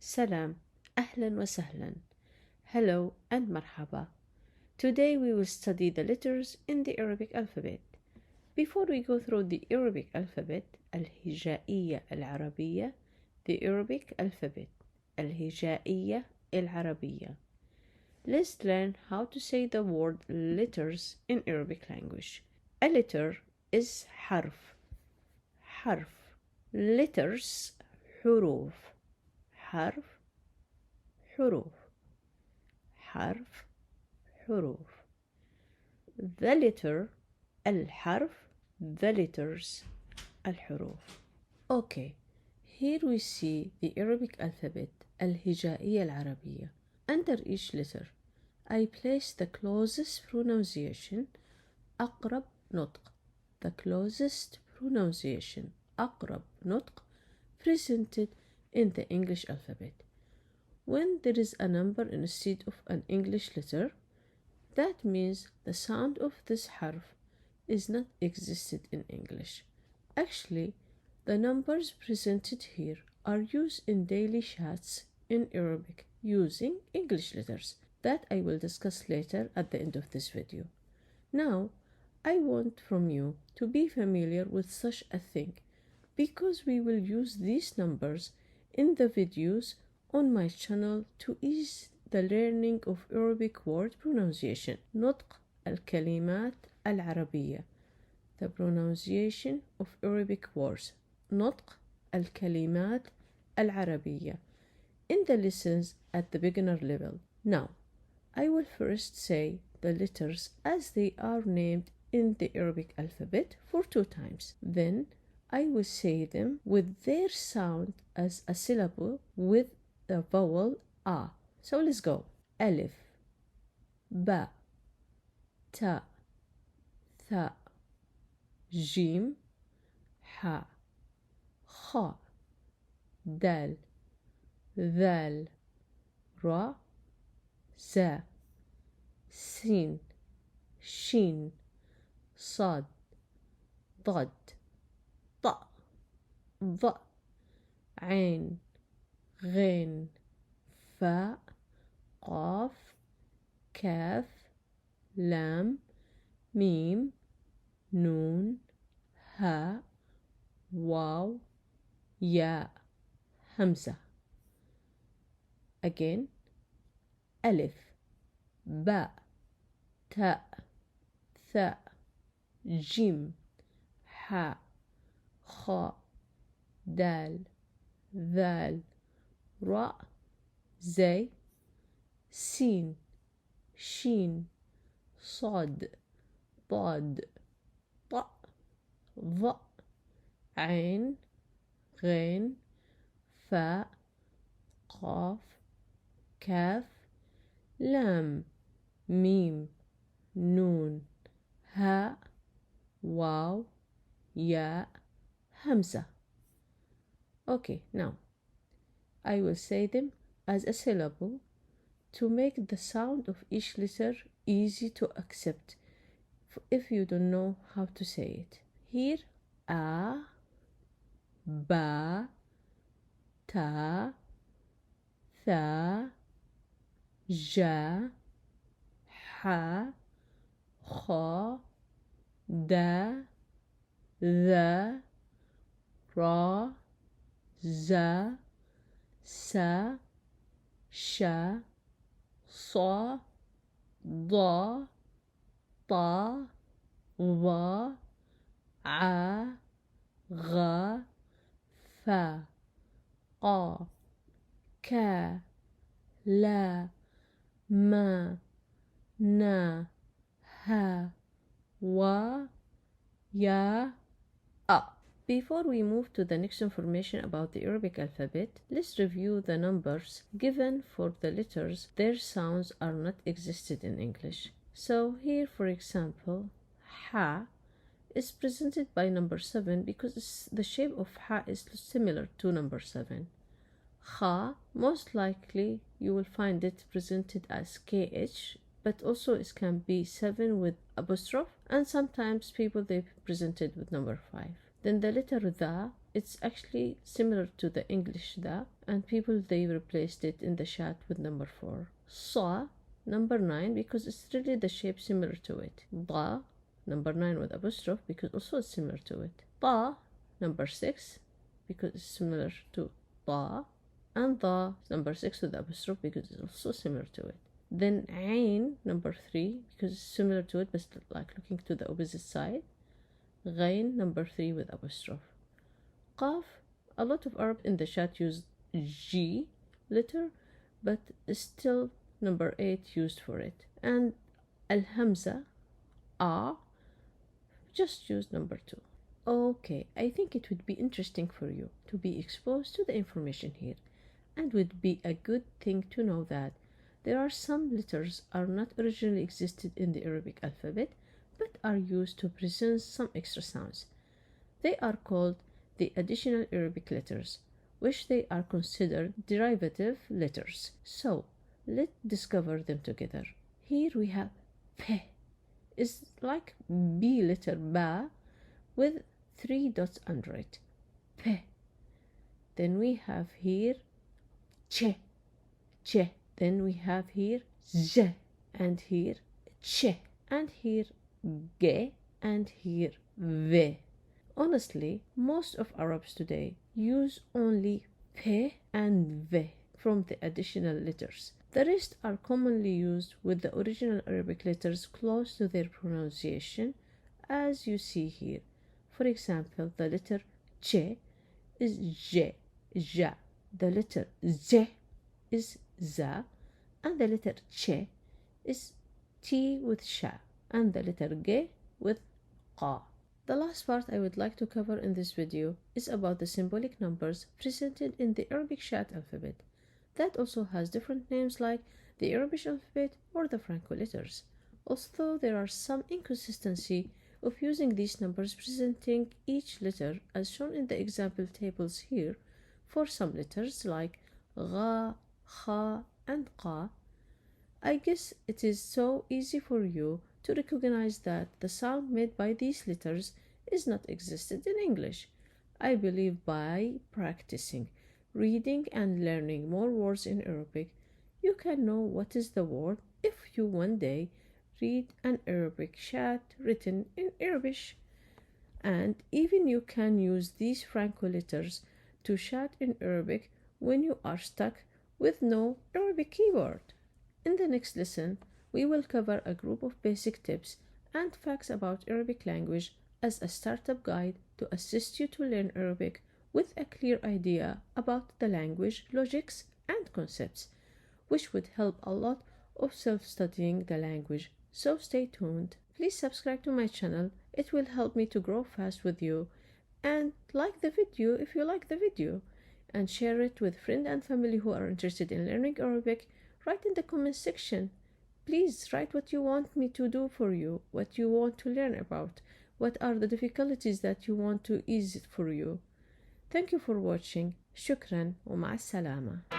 Salam, ahlan wa sahlan. Hello and marhaba. Today we will study the letters in the Arabic alphabet. Before we go through the Arabic alphabet, الهجائية العربية, the Arabic alphabet, الهجائية العربية. Let's learn how to say the word letters in Arabic language. A letter is حرف. حرف. Letters حروف. حرف حروف. حرف حروف. The letter الحرف, the letters الحروف. Okay, here we see the Arabic alphabet الهجائية العربية. Under each letter I place the closest pronunciation أقرب نطق. The closest pronunciation أقرب نطق presented in the English alphabet. When there is a number instead of an English letter, that means the sound of this harf is not existed in English. Actually, the numbers presented here are used in daily chats in Arabic using English letters that I will discuss later at the end of this video. Now, I want from you to be familiar with such a thing because we will use these numbers in the videos on my channel to ease the learning of Arabic word pronunciation. نطق الكلمات العربية. The pronunciation of Arabic words. نطق الكلمات العربية. In the lessons at the beginner level. Now, I will first say the letters as they are named in the Arabic alphabet for 2 times. Then I will say them with their sound as a syllable with the vowel A. So let's go. Alif, Ba, Ta, Tha, Jim, Ha, Kha, Dal, Dhal, Ra, Za, Sin, Shin, Sad, Dad, Ta, Dha, Ain, غين فاء قاف كاف لام ميم نون هاء واو ياء همزة. Again. ألف باء تاء ثاء جيم حاء خاء دال ذال راء زي سين شين صاد ضاد طاء ظاء عين غين فاء قاف كاف لام ميم نون هاء واو ياء همزة. Okay, now I will say them as a syllable to make the sound of each letter easy to accept if you don't know how to say it. Here, A, Ba, Ta, Tha, Ja, Ha, Kha, Da, Dha, Ra, Za, Sa, Sha, Sa, Da, Ta, Va, A, Gha, Fa, Qa, Ka, La, Ma, Na, Ha, Wa, Ya, A. Before we move to the next information about the Arabic alphabet, let's review the numbers given for the letters. Their sounds are not existed in English. So here, for example, Ha is presented by number 7 because the shape of Ha is similar to number 7. Kha, most likely you will find it presented as KH, but also it can be 7 with apostrophe, and sometimes people they present it with number 5. Then the letter Dha it's actually similar to the English da, and people they replaced it in the chat with number 4. Sa, number 9, because it's really the shape similar to it. Da, number 9 with apostrophe, because also it's similar to it. Ta, number 6, because it's similar to ta, and da, number 6 with apostrophe, because it's also similar to it. Then ain, number 3, because it's similar to it, but like looking to the opposite side. Ghain, number 3 with apostrophe. Qaf, a lot of Arab in the chat use G letter, but still number 8 used for it. And Al-Hamza, A, just use number 2. Okay, I think it would be interesting for you to be exposed to the information here, and would be a good thing to know that there are some letters are not originally existed in the Arabic alphabet, but are used to present some extra sounds. They are called the additional Arabic letters, which they are considered derivative letters. So, let's discover them together. Here we have P. It's like B letter Ba with 3 dots under it. P. Then we have here Che. Che. Then we have here Z. And here Che. And here Ge. And here Ve. Honestly, most of Arabs today use only P and V from the additional letters. The rest are commonly used with the original Arabic letters close to their pronunciation, as you see here. For example, the letter Ch is J, Ja. The letter Z is Za. And the letter Ch is T with Sha. And the letter G with Qa. The last part I would like to cover in this video is about the symbolic numbers presented in the Arabic chat alphabet. That also has different names like the Arabish alphabet or the Franco letters. Although there are some inconsistency of using these numbers presenting each letter as shown in the example tables here for some letters like Gha, Kha and Qa. I guess it is so easy for you to recognize that the sound made by these letters is not existed in English. I believe by practicing, reading and learning more words in Arabic, you can know what is the word if you one day read an Arabic chat written in Arabish. And even you can use these Franco letters to chat in Arabic when you are stuck with no Arabic keyboard. In the next lesson, we will cover a group of basic tips and facts about Arabic language as a startup guide to assist you to learn Arabic with a clear idea about the language, logics, and concepts, which would help a lot of self-studying the language. So stay tuned. Please subscribe to my channel. It will help me to grow fast with you. And like the video if you like the video. And share it with friends and family who are interested in learning Arabic. Write in the comment section. Please write what you want me to do for you, what you want to learn about, what are the difficulties that you want to ease it for you. Thank you for watching. Shukran wa ma'a salama.